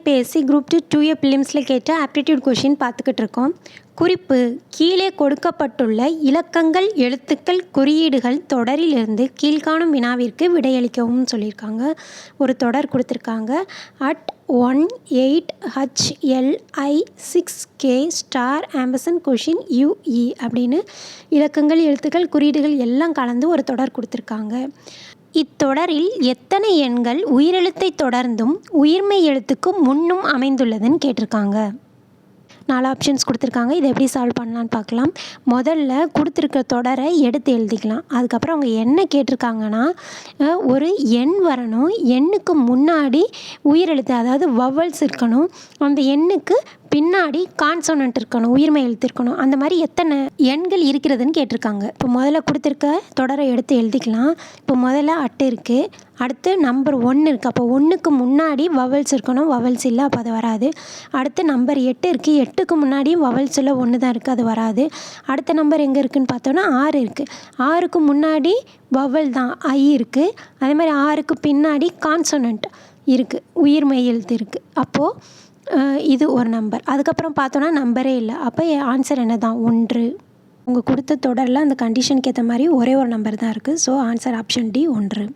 TNPSC group 2A பிலிம்ஸில் கேட்ட aptitude question பார்த்துக்கிட்டு இருக்கோம். குறிப்பு: கீழே கொடுக்கப்பட்டுள்ள இலக்கங்கள், எழுத்துக்கள், குறியீடுகள் தொடரிலிருந்து கீழ்காணும் வினாவிற்கு விடையளிக்கவும் சொல்லியிருக்காங்க. ஒரு தொடர் கொடுத்துருக்காங்க. @188HLI6K*#*QE அப்படின்னு இலக்கங்கள், எழுத்துக்கள், குறியீடுகள் எல்லாம் கலந்து ஒரு தொடர் கொடுத்துருக்காங்க. இத்தொடரில் எத்தனை எண்கள் உயிரெழுத்தை தொடர்ந்தும் உயிர்மெய் எழுத்துக்கு முன்னும் அமைந்துள்ளதுன்னு கேட்டிருக்காங்க. 4 ஆப்ஷன்ஸ் கொடுத்துருக்காங்க. இதை எப்படி சால்வ் பண்ணலான்னு பார்க்கலாம். முதல்ல கொடுத்துருக்க தொடரை எடுத்து எழுதிக்கலாம். அதுக்கப்புறம் அவங்க என்ன கேட்டிருக்காங்கன்னா, ஒரு எண் வரணும், எண்ணுக்கு முன்னாடி உயிரெழுத்து அதாவது வவல்ஸ் இருக்கணும், அந்த எண்ணுக்கு பின்னாடி கான்சோனன்ட் இருக்கணும், உயிர்மெய் எழுத்து இருக்கணும். அந்த மாதிரி எத்தனை எண்கள் இருக்கிறதுன்னு கேட்டிருக்காங்க. இப்போ முதல்ல கொடுத்துருக்க தொடரை எடுத்து எழுதிக்கலாம். இப்போ முதல்ல அட்டு இருக்குது, அடுத்து நம்பர் 1 இருக்குது. அப்போ 1க்கு முன்னாடி வவல்ஸ் இருக்கணும், வவல்ஸ் இல்லை, அப்போ அது வராது. அடுத்து நம்பர் 8 இருக்குது, 8க்கு முன்னாடியும் வவல்ஸ் இல்லை, 1 தான் இருக்குது, அது வராது. அடுத்த நம்பர் எங்கே இருக்குதுன்னு பார்த்தோன்னா 6 இருக்குது. 6க்கு முன்னாடி வவல் தான், ஐ இருக்குது. அதே மாதிரி 6க்கு பின்னாடி கான்சோனன்ட் இருக்குது, உயிர்மெய் எழுத்து இருக்குது. அப்போது இது ஒரு நம்பர். அதுக்கப்புறம் பார்த்தோன்னா நம்பரே இல்லை. அப்போ ஆன்சர் என்ன தான்? 1. உங்கள் கொடுத்த தொடரில் அந்த கண்டிஷனுக்கு ஏற்ற மாதிரி ஒரே ஒரு நம்பர் தான் இருக்குது. So answer option D 1.